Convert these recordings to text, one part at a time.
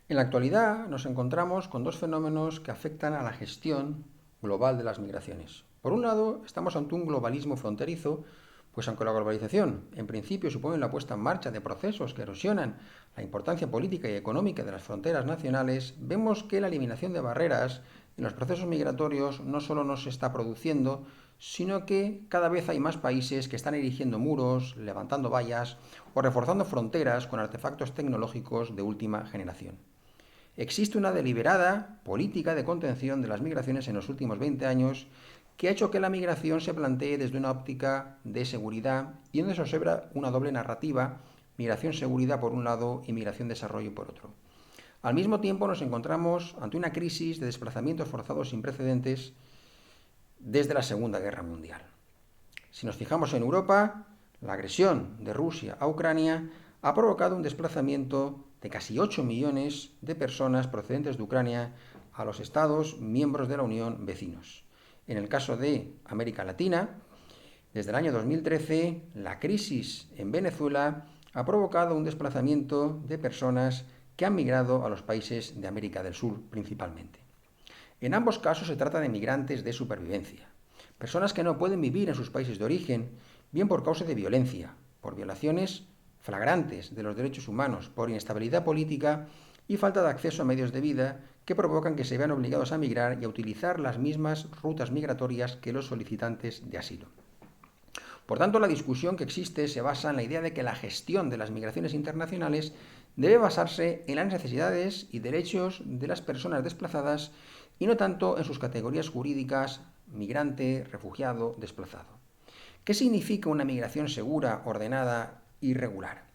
En la actualidad nos encontramos con dos fenómenos que afectan a la gestión global de las migraciones. Por un lado, estamos ante un globalismo fronterizo, pues aunque la globalización en principio supone la puesta en marcha de procesos que erosionan la importancia política y económica de las fronteras nacionales, vemos que la eliminación de barreras en los procesos migratorios no solo no se está produciendo, sino que cada vez hay más países que están erigiendo muros, levantando vallas o reforzando fronteras con artefactos tecnológicos de última generación. Existe una deliberada política de contención de las migraciones en los últimos 20 años que ha hecho que la migración se plantee desde una óptica de seguridad y donde se observa una doble narrativa, migración-seguridad por un lado y migración-desarrollo por otro. Al mismo tiempo nos encontramos ante una crisis de desplazamientos forzados sin precedentes desde la Segunda Guerra Mundial. Si nos fijamos en Europa, la agresión de Rusia a Ucrania ha provocado un desplazamiento de casi 8 millones de personas procedentes de Ucrania a los Estados miembros de la Unión vecinos. En el caso de América Latina, desde el año 2013, la crisis en Venezuela ha provocado un desplazamiento de personas que han migrado a los países de América del Sur principalmente. En ambos casos se trata de migrantes de supervivencia, personas que no pueden vivir en sus países de origen, bien por causa de violencia, por violaciones flagrantes de los derechos humanos, por inestabilidad política y falta de acceso a medios de vida que provocan que se vean obligados a migrar y a utilizar las mismas rutas migratorias que los solicitantes de asilo. Por tanto, la discusión que existe se basa en la idea de que la gestión de las migraciones internacionales debe basarse en las necesidades y derechos de las personas desplazadas y no tanto en sus categorías jurídicas, migrante, refugiado, desplazado. ¿Qué significa una migración segura, ordenada y regular?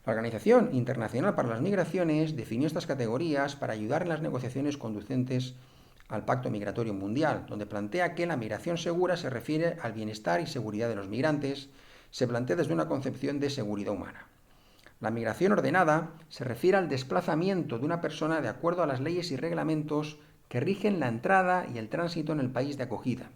La Organización Internacional para las Migraciones definió estas categorías para ayudar en las negociaciones conducentes al Pacto Migratorio Mundial, donde plantea que la migración segura se refiere al bienestar y seguridad de los migrantes, se plantea desde una concepción de seguridad humana. La migración ordenada se refiere al desplazamiento de una persona de acuerdo a las leyes y reglamentos que rigen la entrada y el tránsito en el país de acogida.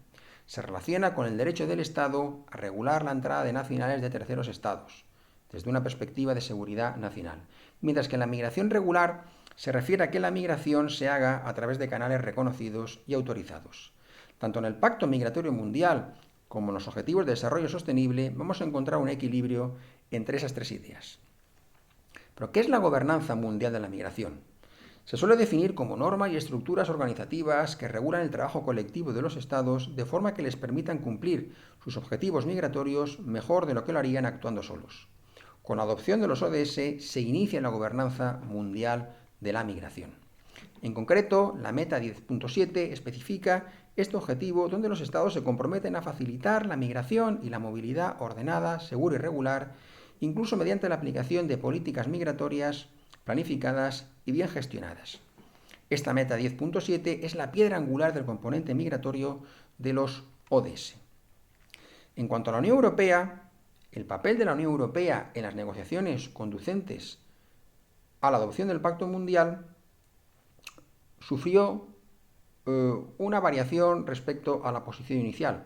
Se relaciona con el derecho del Estado a regular la entrada de nacionales de terceros estados, desde una perspectiva de seguridad nacional, mientras que la migración regular se refiere a que la migración se haga a través de canales reconocidos y autorizados. Tanto en el Pacto Migratorio Mundial como en los Objetivos de Desarrollo Sostenible vamos a encontrar un equilibrio entre esas tres ideas. ¿Pero qué es la gobernanza mundial de la migración? Se suele definir como normas y estructuras organizativas que regulan el trabajo colectivo de los estados de forma que les permitan cumplir sus objetivos migratorios mejor de lo que lo harían actuando solos. Con la adopción de los ODS se inicia la gobernanza mundial de la migración. En concreto, la Meta 10.7 especifica este objetivo donde los estados se comprometen a facilitar la migración y la movilidad ordenada, segura y regular, incluso mediante la aplicación de políticas migratorias planificadas y bien gestionadas. Esta Meta 10.7 es la piedra angular del componente migratorio de los ODS. En cuanto a la Unión Europea, el papel de la Unión Europea en las negociaciones conducentes a la adopción del Pacto Mundial sufrió una variación respecto a la posición inicial.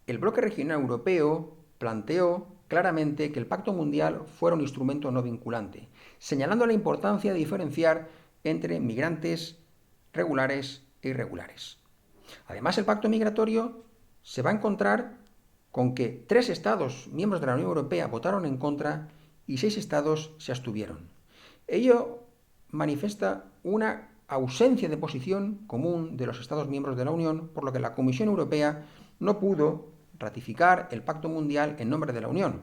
El bloque regional europeo planteó claramente que el Pacto Mundial fuera un instrumento no vinculante, señalando la importancia de diferenciar entre migrantes regulares e irregulares. Además, el pacto migratorio se va a encontrar con que 3 estados miembros de la Unión Europea votaron en contra y 6 estados se abstuvieron. Ello manifiesta una ausencia de posición común de los estados miembros de la Unión, por lo que la Comisión Europea no pudo ratificar el Pacto Mundial en nombre de la Unión,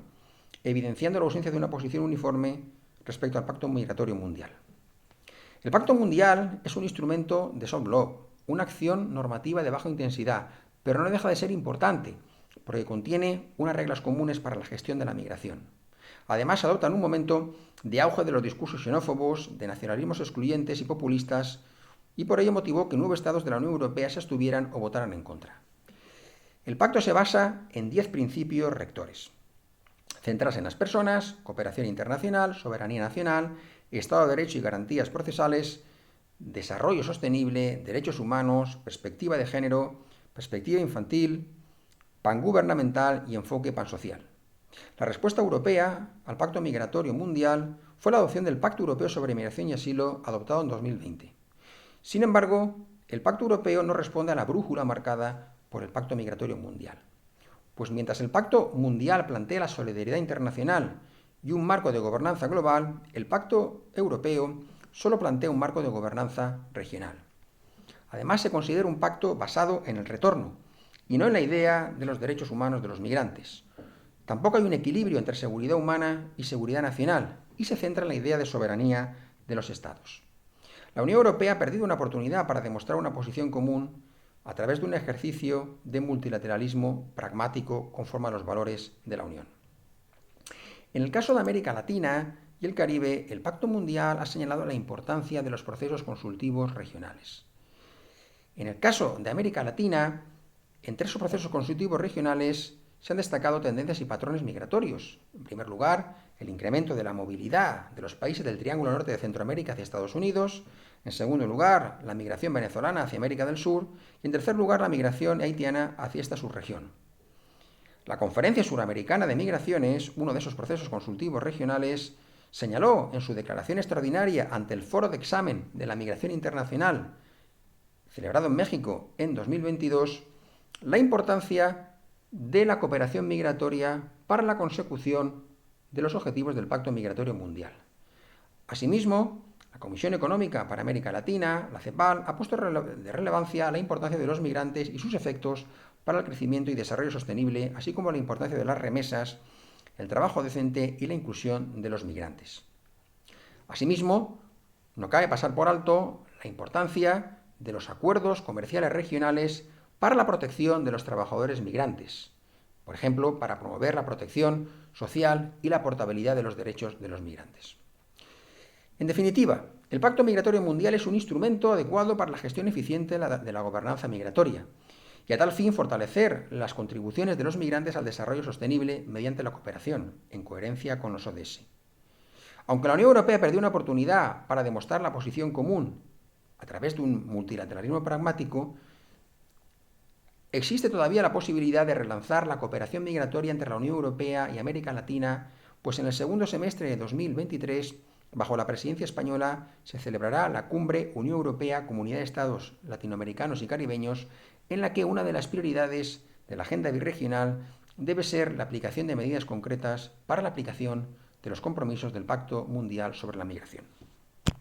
evidenciando la ausencia de una posición uniforme respecto al Pacto Migratorio Mundial. El Pacto Mundial es un instrumento de soft law, una acción normativa de baja intensidad, pero no deja de ser importante, porque contiene unas reglas comunes para la gestión de la migración. Además, se adopta en un momento de auge de los discursos xenófobos, de nacionalismos excluyentes y populistas, y por ello motivó que 9 estados de la Unión Europea se abstuvieran o votaran en contra. El pacto se basa en 10 principios rectores. Centrarse en las personas, cooperación internacional, soberanía nacional, Estado de Derecho y garantías procesales, desarrollo sostenible, derechos humanos, perspectiva de género, perspectiva infantil, pangubernamental y enfoque pansocial. La respuesta europea al Pacto Migratorio Mundial fue la adopción del Pacto Europeo sobre Migración y Asilo, adoptado en 2020. Sin embargo, el Pacto Europeo no responde a la brújula marcada por el Pacto Migratorio Mundial. Pues mientras el Pacto Mundial plantea la solidaridad internacional y un marco de gobernanza global, el Pacto Europeo solo plantea un marco de gobernanza regional. Además, se considera un pacto basado en el retorno y no en la idea de los derechos humanos de los migrantes. Tampoco hay un equilibrio entre seguridad humana y seguridad nacional, y se centra en la idea de soberanía de los Estados. La Unión Europea ha perdido una oportunidad para demostrar una posición común a través de un ejercicio de multilateralismo pragmático conforme a los valores de la Unión. En el caso de América Latina y el Caribe, el Pacto Mundial ha señalado la importancia de los procesos consultivos regionales. En el caso de América Latina, entre esos procesos consultivos regionales se han destacado tendencias y patrones migratorios. En primer lugar, el incremento de la movilidad de los países del Triángulo Norte de Centroamérica hacia Estados Unidos. En segundo lugar, la migración venezolana hacia América del Sur. Y en tercer lugar, la migración haitiana hacia esta subregión. La Conferencia Suramericana de Migraciones, uno de esos procesos consultivos regionales, señaló en su declaración extraordinaria ante el Foro de Examen de la Migración Internacional, celebrado en México en 2022, la importancia de la cooperación migratoria para la consecución de los objetivos del Pacto Migratorio Mundial. Asimismo, la Comisión Económica para América Latina, la CEPAL, ha puesto de relevancia la importancia de los migrantes y sus efectos para el crecimiento y desarrollo sostenible, así como la importancia de las remesas, el trabajo decente y la inclusión de los migrantes. Asimismo, no cabe pasar por alto la importancia de los acuerdos comerciales regionales para la protección de los trabajadores migrantes, por ejemplo, para promover la protección social y la portabilidad de los derechos de los migrantes. En definitiva, el Pacto Migratorio Mundial es un instrumento adecuado para la gestión eficiente de la gobernanza migratoria y a tal fin fortalecer las contribuciones de los migrantes al desarrollo sostenible mediante la cooperación, en coherencia con los ODS. Aunque la Unión Europea perdió una oportunidad para demostrar la posición común a través de un multilateralismo pragmático, existe todavía la posibilidad de relanzar la cooperación migratoria entre la Unión Europea y América Latina, pues en el segundo semestre de 2023, bajo la presidencia española, se celebrará la Cumbre Unión Europea-Comunidad de Estados Latinoamericanos y Caribeños, en la que una de las prioridades de la agenda birregional debe ser la aplicación de medidas concretas para la aplicación de los compromisos del Pacto Mundial sobre la Migración.